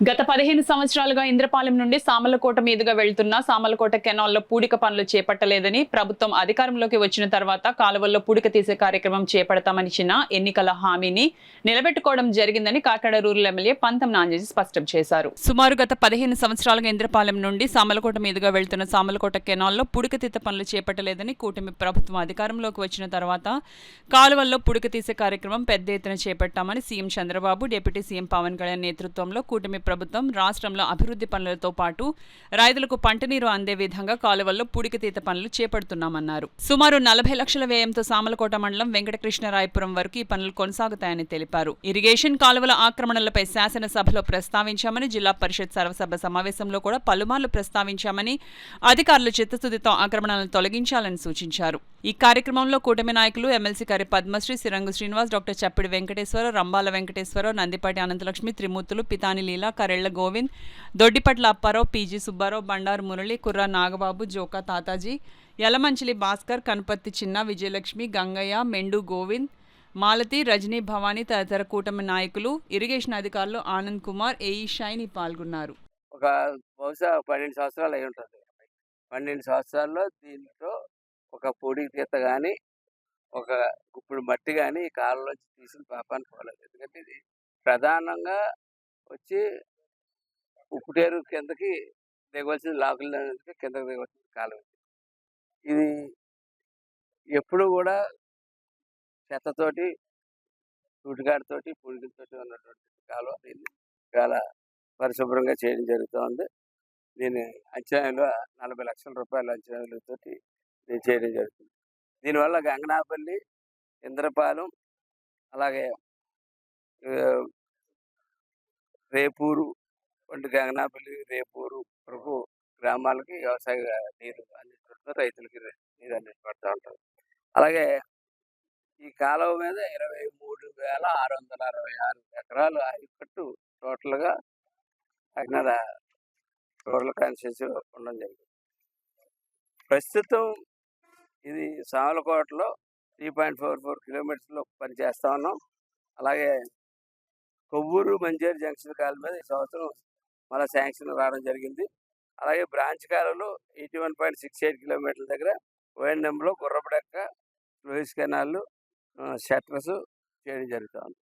గత 15 సంవత్సరాలుగా ఇంద్రపాలెం నుండి సామర్లకోట మీదుగా వెళ్తున్న సామర్లకోట కెనాల్లో పూడిక పనులు చేపట్టలేదని ప్రభుత్వం అధికారంలోకి వచ్చిన తర్వాత కాలువల్లో పూడిక తీసే కార్యక్రమం చేపడతామనిచ్చిన ఎన్నికల హామీని నిలబెట్టుకోవడం జరిగిందని కాకినాడ రూరల్ ఎమ్మెల్యే పంతం నాంజీ స్పష్టం చేశారు. సుమారు గత 15 సంవత్సరాలుగా ఇంద్రపాలెం నుండి సామర్లకోట మీదుగా వెళ్తున్న సామర్లకోట కెనాల్లో పూడిక తీత పనులు చేపట్టలేదని కూటమి ప్రభుత్వం అధికారంలోకి వచ్చిన తర్వాత కాలువల్లో పూడిక తీసే కార్యక్రమం పెద్ద ఎత్తున చేపట్టామని CM Chandrababu, deputy CM Pawan Kalyan నేతృత్వంలో కూటమి ప్రభుత్వం రాష్ట్రంలో అభివృద్ధి పనులతో పాటు రైతులకు పంటనీరు అందే విధంగా కాలువల్లో పూడికతీత పనులు చేపడుతున్నామన్నారు. సుమారు 40 లక్షల వ్యయంతో సామర్లకోట మండలం వెంకటకృష్ణరాయపురం వరకు ఈ పనులు కొనసాగుతాయని తెలిపారు. ఇరిగేషన్ కాలువల ఆక్రమణలపై శాసనసభలో ప్రస్తావించామని, జిల్లా పరిషత్ సర్వసభ సమావేశంలో కూడా పలుమార్లు ప్రస్తావించామని, అధికారులు చిత్తశుద్ధితో ఆక్రమణలను తొలగించాలని సూచించారు. ఈ కార్యక్రమంలో కూటమి నాయకులు ఎమ్మెల్సీ కరి పద్మశ్రీ, సిరంగు శ్రీనివాస్, డాక్టర్ చప్పిడి వెంకటేశ్వరరావు, రంబాల వెంకటేశ్వరరావు, నందిపాటి అనంతలక్ష్మి, త్రిమూర్తులు, పితాని లీలా, కరెళ్ల గోవింద్, దొడ్డిపట్ల అప్పారావు, పీజీ సుబ్బారావు, బండారు మురళి, కుర్రా నాగబాబు, జోకా తాతాజీ, యలమంచిలి భాస్కర్, కనుపర్తి చిన్న, విజయలక్ష్మి, గంగయ్య, మెండు గోవింద్, మాలతి, రజనీ, భవానీ తదితర కూటమి నాయకులు, ఇరిగేషన్ అధికారులు ఆనంద్ కుమార్, ఏఈ షైని పాల్గొన్నారు. ఒక బహుశా 12 సంవత్సరాలు అయి ఉంటుంది. 12 సంవత్సరాల్లో దీంట్లో ఒక పొడి తీత కానీ, ఒక గుప్పుడు మట్టి కానీ ఈ కాలంలోంచి తీసిన పాపాన్ని పోలేదు. ఎందుకంటే ఇది ప్రధానంగా వచ్చి ఉప్పుటేరు కిందకి దిగవలసిన లాకుల కిందకి దిగవలసిన కాలం. ఇది ఎప్పుడు కూడా చెత్తతోటి, సూటికాడితోటి, పుడికలతోటి ఉన్నటువంటి కాలం. దీన్ని చాలా పరిశుభ్రంగా చేయడం జరుగుతుంది. దీని అంచనాలు 40 లక్షల రూపాయల అంచనాలతోటి దీన్ని చేయడం జరుగుతుంది. దీనివల్ల గంగనాపల్లి, ఇంద్రపాలెం, అలాగే రేపూరు వంటి గంగనాపల్లి, రేపూరు వరకు గ్రామాలకి వ్యవసాయ నీరు అందించడంతో రైతులకి నీరు అందించబడుతూ ఉంటుంది. అలాగే ఈ కాలువ మీద 23,666 ఎకరాలు ఆయకట్టు టోటల్గా కాకినాడ రూరల్ కాన్స్టిట్యూన్సీలో ఉండడం జరిగింది. ప్రస్తుతం ఇది సామర్లకోటలో 3.44 కిలోమీటర్స్లో పనిచేస్తా ఉన్నాం. అలాగే కొవ్వూరు మంజేరు జంక్షన్ కాలువ మీద ఈ సంవత్సరం మళ్ళీ శాంక్షన్ రావడం జరిగింది. అలాగే బ్రాంచ్ కాలువలో 81.68 కిలోమీటర్ల దగ్గర ఓఎన్ఎంలో గుర్రపడెక్క, లూయిస్ కెనాల్, షట్టర్స్ చేయడం జరుగుతుంది.